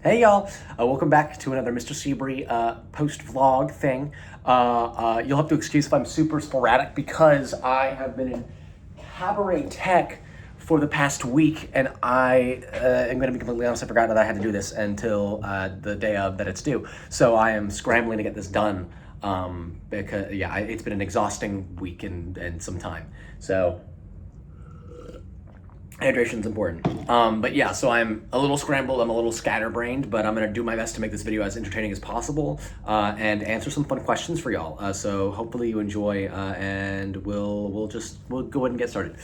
Hey y'all, welcome back to another Mr. Seabury post-vlog thing. You'll have to excuse if I'm super sporadic because I have been in Cabaret Tech for the past week, and I am going to be completely honest, I forgot that I had to do this until the day of that it's due. So I am scrambling to get this done because, yeah, it's been an exhausting week and some time. So hydration's important. But yeah, so I'm a little scrambled, I'm a little scatterbrained, but I'm gonna do my best to make this video as entertaining as possible and answer some fun questions for y'all. So hopefully you enjoy, and we'll go ahead and get started.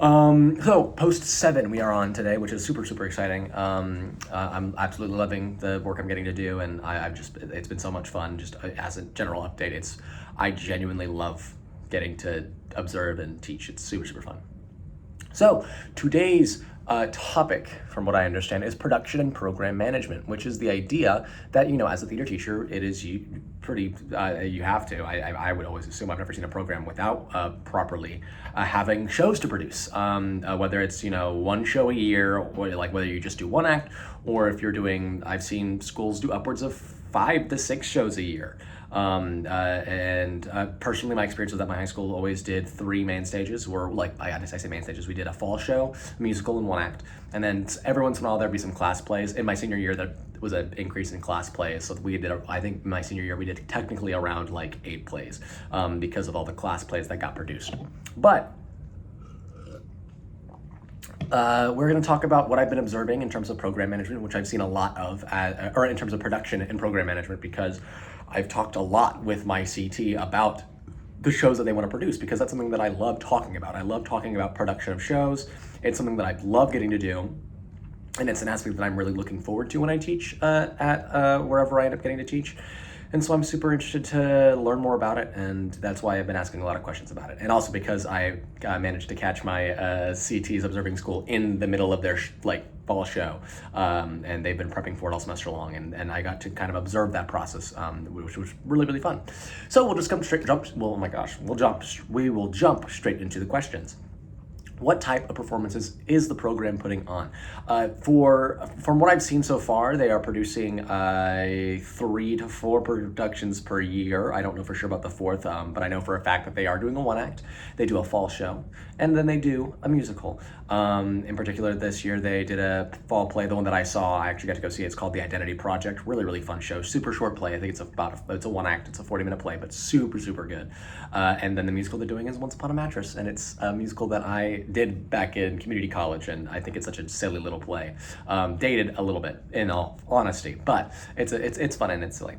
So post 7 we are on today, which is super exciting. I'm absolutely loving the work I'm getting to do, and it's been so much fun. Just as a general update, I genuinely love getting to observe and teach. It's super fun. So today's topic, from what I understand, is production and program management, which is the idea that, as a theater teacher, it is you have to. I would always assume, I've never seen a program without properly having shows to produce, whether it's, one show a year, or like whether you just do one act, or if you're doing, I've seen schools do upwards of 5 to 6 shows a year. And personally, my experience was that my high school always did 3 main stages, or like, I say main stages, we did a fall show, musical, and one act. And then every once in a while there'd be some class plays. In my senior year, there was an increase in class plays. So we did, I think my senior year, we did technically around like 8 plays because of all the class plays that got produced. But we're going to talk about what I've been observing in terms of program management, which I've seen a lot of, or in terms of production and program management, because I've talked a lot with my CT about the shows that they want to produce, because that's something that I love talking about. I love talking about production of shows. It's something that I love getting to do. And it's an aspect that I'm really looking forward to when I teach at wherever I end up getting to teach. And so I'm super interested to learn more about it, and that's why I've been asking a lot of questions about it. And also because I managed to catch my CT's observing school in the middle of their fall show, and they've been prepping for it all semester long, and I got to kind of observe that process, which was really fun. So we'll just we will jump straight into the questions. What type of performances is the program putting on? From what I've seen so far, they are producing 3 to 4 productions per year. I don't know for sure about the 4th, but I know for a fact that they are doing a one act. They do a fall show, and then they do a musical. In particular, this year they did a fall play. The one that I saw, I actually got to go see. It's called The Identity Project. Really fun show. Super short play. I think it's a one act. It's a 40-minute play, but super good. And then the musical they're doing is Once Upon a Mattress, and it's a musical that I did back in community college, and I think it's such a silly little play. Dated a little bit, in all honesty, but it's fun and it's silly.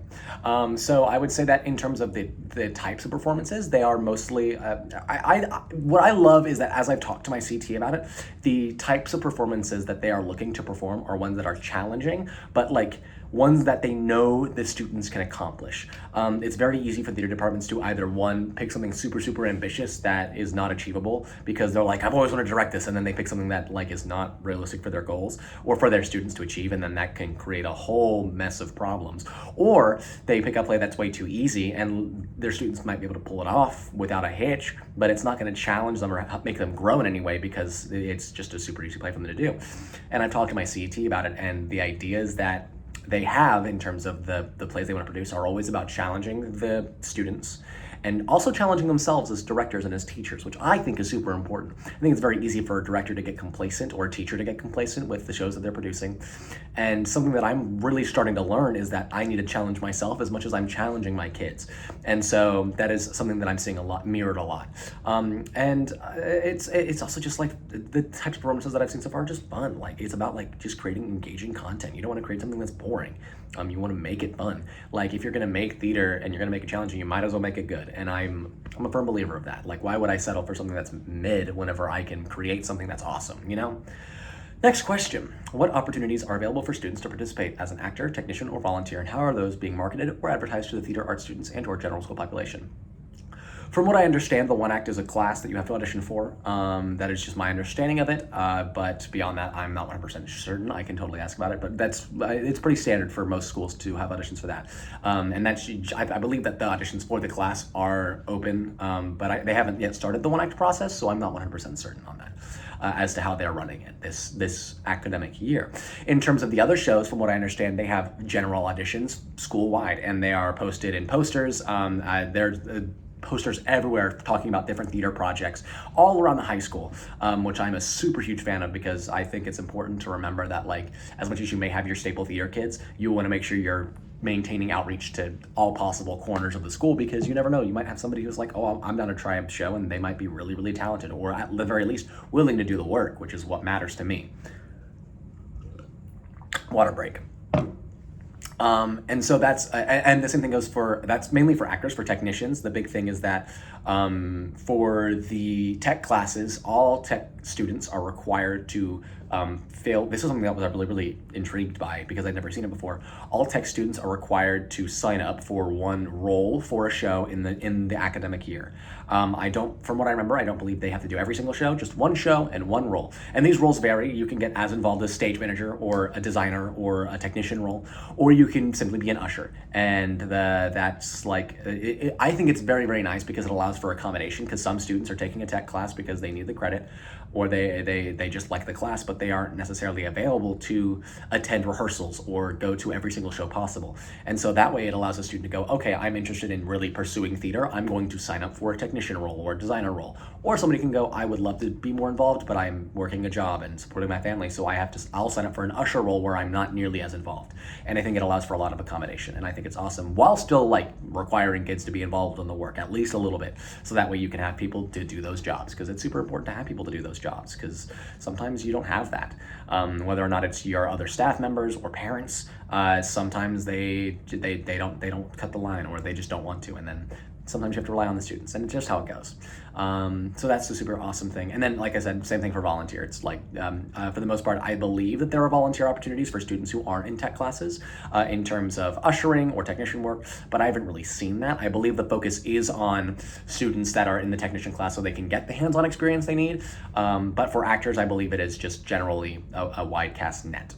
So I would say that in terms of the types of performances, they are mostly. What I love is that as I've talked to my CT about it, the types of performances that they are looking to perform are ones that are challenging, but like ones that they know the students can accomplish. It's very easy for theater departments to either pick something super ambitious that is not achievable because they're like, I've always wanted to direct this, and then they pick something that is not realistic for their goals or for their students to achieve, and then that can create a whole mess of problems. Or they pick a play that's way too easy, and their students might be able to pull it off without a hitch, but it's not going to challenge them or make them grow in any way because it's just a super easy play for them to do. And I've talked to my CET about it, and the ideas that they have in terms of the plays they want to produce are always about challenging the students and also challenging themselves as directors and as teachers, which I think is super important. I think it's very easy for a director to get complacent or a teacher to get complacent with the shows that they're producing. And something that I'm really starting to learn is that I need to challenge myself as much as I'm challenging my kids. And so that is something that I'm seeing mirrored a lot. And it's also just like the types of performances that I've seen so far are just fun. Like, it's about just creating engaging content. You don't want to create something that's boring. You want to make it fun. Like, if you're going to make theater and you're going to make it challenging, you might as well make it good. And I'm a firm believer of that. Like, why would I settle for something that's mid whenever I can create something that's awesome, Next question. What opportunities are available for students to participate as an actor, technician, or volunteer, and how are those being marketed or advertised to the theater art students and or general school population? From what I understand, the One Act is a class that you have to audition for. That is just my understanding of it. But beyond that, I'm not 100% certain. I can totally ask about it, but it's pretty standard for most schools to have auditions for that. And that's I believe that the auditions for the class are open, but they haven't yet started the One Act process, so I'm not 100% certain on that. As to how they're running it this academic year. In terms of the other shows, from what I understand, they have general auditions school-wide, and they are posted in posters. There's posters everywhere talking about different theater projects all around the high school, which I'm a super huge fan of, because I think it's important to remember that, like, as much as you may have your staple theater kids, you want to make sure you're maintaining outreach to all possible corners of the school, because you never know, you might have somebody who's like, oh, I'm down to try a show, and they might be really, really talented, or at the very least willing to do the work, which is what matters to me. Water break. And so and the same thing goes that's mainly for actors. For technicians, the big thing is that for the tech classes, all tech students are required to fail. This is something that I was really, really intrigued by, because I'd never seen it before. All tech students are required to sign up for one role for a show in the academic year. From what I remember, I don't believe they have to do every single show, just one show and one role. And these roles vary. You can get as involved as stage manager, or a designer, or a technician role, or you can simply be an usher. And that's like, I think it's very, very nice, because it allows for accommodation, because some students are taking a tech class because they need the credit, or they just like the class, but they aren't necessarily available to attend rehearsals or go to every single show possible. And so that way it allows a student to go, okay, I'm interested in really pursuing theater. I'm going to sign up for a technician role or a designer role. Or somebody can go, I would love to be more involved, but I'm working a job and supporting my family, so I'll sign up for an usher role where I'm not nearly as involved. And I think it allows for a lot of accommodation, and I think it's awesome, while still like requiring kids to be involved in the work at least a little bit, so that way you can have people to do those jobs, because it's super important to have people to do those jobs, because sometimes you don't have that. Whether or not it's your other staff members or parents, sometimes they don't cut the line, or they just don't want to, and then sometimes you have to rely on the students, and it's just how it goes. So that's a super awesome thing. And then, like I said, same thing for volunteer. It's like, for the most part, I believe that there are volunteer opportunities for students who aren't in tech classes, in terms of ushering or technician work, but I haven't really seen that. I believe the focus is on students that are in the technician class so they can get the hands-on experience they need. But for actors, I believe it is just generally a wide cast net.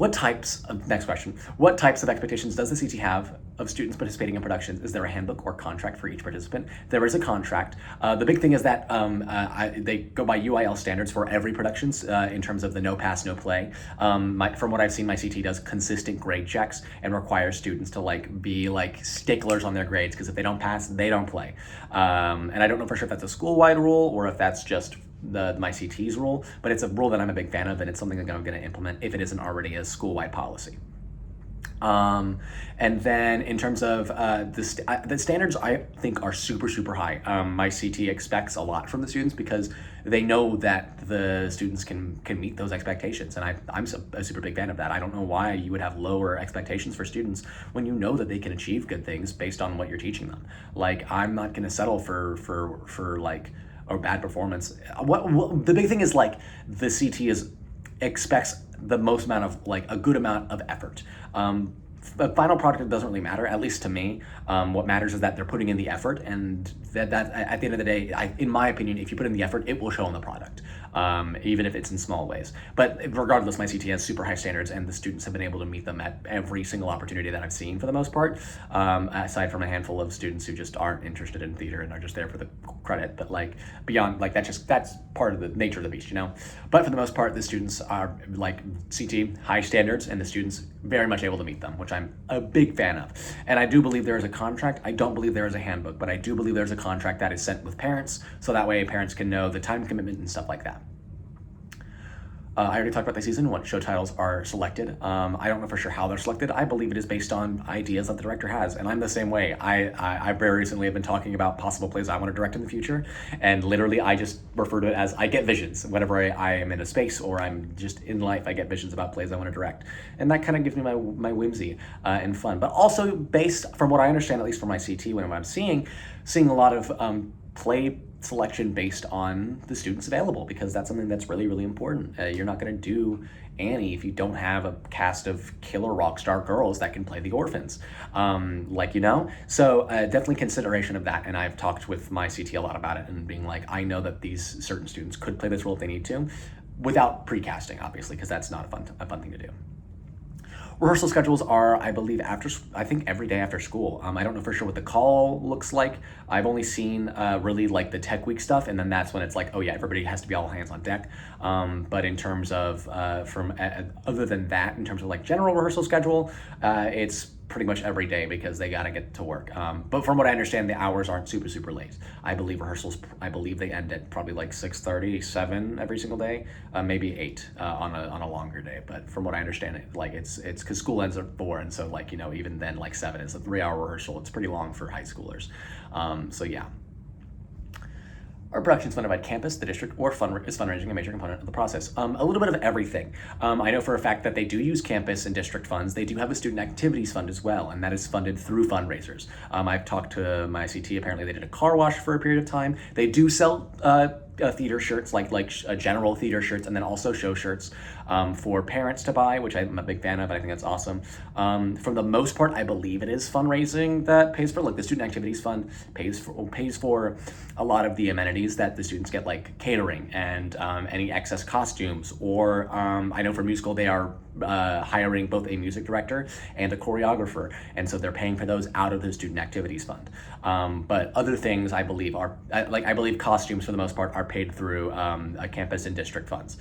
Next question, what types of expectations does the CT have of students participating in productions? Is there a handbook or contract for each participant? There is a contract. The big thing is that they go by UIL standards for every productions, in terms of the no pass, no play. From what I've seen, my CT does consistent grade checks and requires students to be sticklers on their grades, because if they don't pass, they don't play. And I don't know for sure if that's a school-wide rule or if that's just my CT's rule, but it's a rule that I'm a big fan of, and it's something that I'm going to implement if it isn't already a school-wide policy. And then in terms of the standards, I think are super, super high. My CT expects a lot from the students, because they know that the students can meet those expectations, and I'm a super big fan of that. I don't know why you would have lower expectations for students when you know that they can achieve good things based on what you're teaching them. I'm not going to settle for or bad performance. What the big thing is, the CT expects the most amount of a good amount of effort. The final product doesn't really matter, at least to me. What matters is that they're putting in the effort, and that at the end of the day, in my opinion, if you put in the effort, it will show in the product, even if it's in small ways. But regardless, my CT has super high standards, and the students have been able to meet them at every single opportunity that I've seen, for the most part, aside from a handful of students who just aren't interested in theater and are just there for the credit. But beyond, that's part of the nature of the beast, But for the most part, the students are CT, high standards, and the students very much able to meet them, which I'm a big fan of. And I do believe there is a contract. I don't believe there is a handbook, but I do believe there's a contract that is sent with parents, so that way parents can know the time commitment and stuff like that. I already talked about the season, what show titles are selected. I don't know for sure how they're selected. I believe it is based on ideas that the director has, and I'm the same way. I very recently have been talking about possible plays I want to direct in the future, and literally I just refer to it as I get visions. Whenever I am in a space or I'm just in life, I get visions about plays I want to direct. And that kind of gives me my whimsy and fun. But also based, from what I understand, at least from my CT, when I'm seeing a lot of play selection based on the students available, because that's something that's really, really important. You're not going to do Annie if you don't have a cast of killer rock star girls that can play the orphans. So definitely consideration of that. And I've talked with my CT a lot about it and being like, I know that these certain students could play this role if they need to, without precasting, obviously, because that's not a fun thing to do. Rehearsal schedules are, I believe, I think every day after school. I don't know for sure what the call looks like. I've only seen really like the tech week stuff, and then that's when it's like, oh yeah, everybody has to be all hands on deck. But in terms of other than that, in terms of like general rehearsal schedule, it's pretty much every day because they got to get to work. But from what I understand, the hours aren't super, super late. I believe they end at probably like 6:30, 7 every single day, maybe 8 on a longer day. But from what I understand, it's because school ends at 4, and so like, even then like 7 is a 3-hour rehearsal. It's pretty long for high schoolers. So yeah. Our production is funded by campus, the district, or is fundraising a major component of the process? A little bit of everything. I know for a fact that they do use campus and district funds. They do have a student activities fund as well, and that is funded through fundraisers. I've talked to my CT. Apparently they did a car wash for a period of time. They do sell theater shirts, like general theater shirts, and then also show shirts for parents to buy, which I'm a big fan of. I think that's awesome. For the most part, I believe it is fundraising that pays for, like the student activities fund pays for a lot of the amenities that the students get, like catering and any excess costumes, or I know for musical they are hiring both a music director and a choreographer, and so they're paying for those out of the student activities fund. But other things I believe are, I believe costumes for the most part are paid through campus and district funds.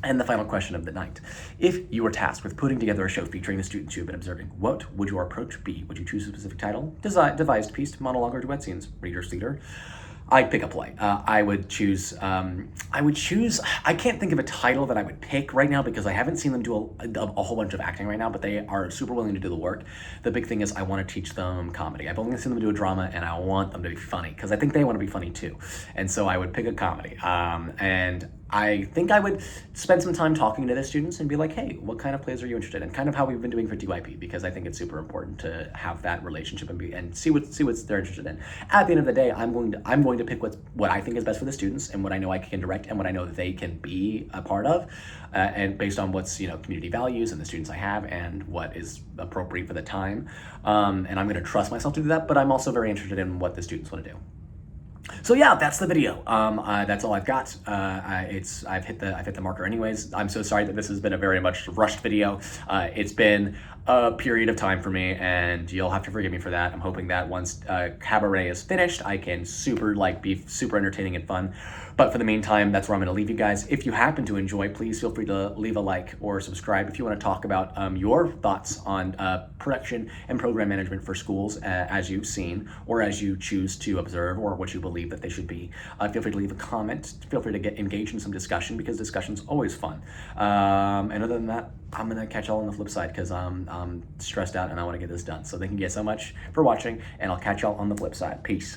And the final question of the night. If you were tasked with putting together a show featuring the students you have been observing, what would your approach be? Would you choose a specific title, devised piece, monologue, or duet scenes, reader's theater? I'd pick a play. I would choose, I can't think of a title that I would pick right now because I haven't seen them do a whole bunch of acting right now, but they are super willing to do the work. The big thing is I want to teach them comedy. I've only seen them do a drama, and I want them to be funny because I think they want to be funny too. And so I would pick a comedy. And I think I would spend some time talking to the students and be like, hey, what kind of plays are you interested in? Kind of how we've been doing for DYP, because I think it's super important to have that relationship and see what they're interested in. At the end of the day, I'm going to pick what I think is best for the students and what I know I can direct and what I know that they can be a part of, and based on what's community values and the students I have and what is appropriate for the time. And I'm going to trust myself to do that, but I'm also very interested in what the students want to do. So yeah, that's the video. That's all I've got. I've hit the marker anyways. I'm so sorry that this has been a very much rushed video. It's been a period of time for me, and you'll have to forgive me for that. I'm hoping that once Cabaret is finished, I can be super entertaining and fun. But for the meantime, that's where I'm going to leave you guys. If you happen to enjoy, please feel free to leave a like or subscribe if you want to talk about your thoughts on production and program management for schools as you've seen, or as you choose to observe, or what you believe that they should be. Feel free to leave a comment. Feel free to get engaged in some discussion, because discussion's always fun. And other than that, I'm going to catch y'all on the flip side because I'm stressed out and I want to get this done. So thank you guys so much for watching, and I'll catch y'all on the flip side. Peace.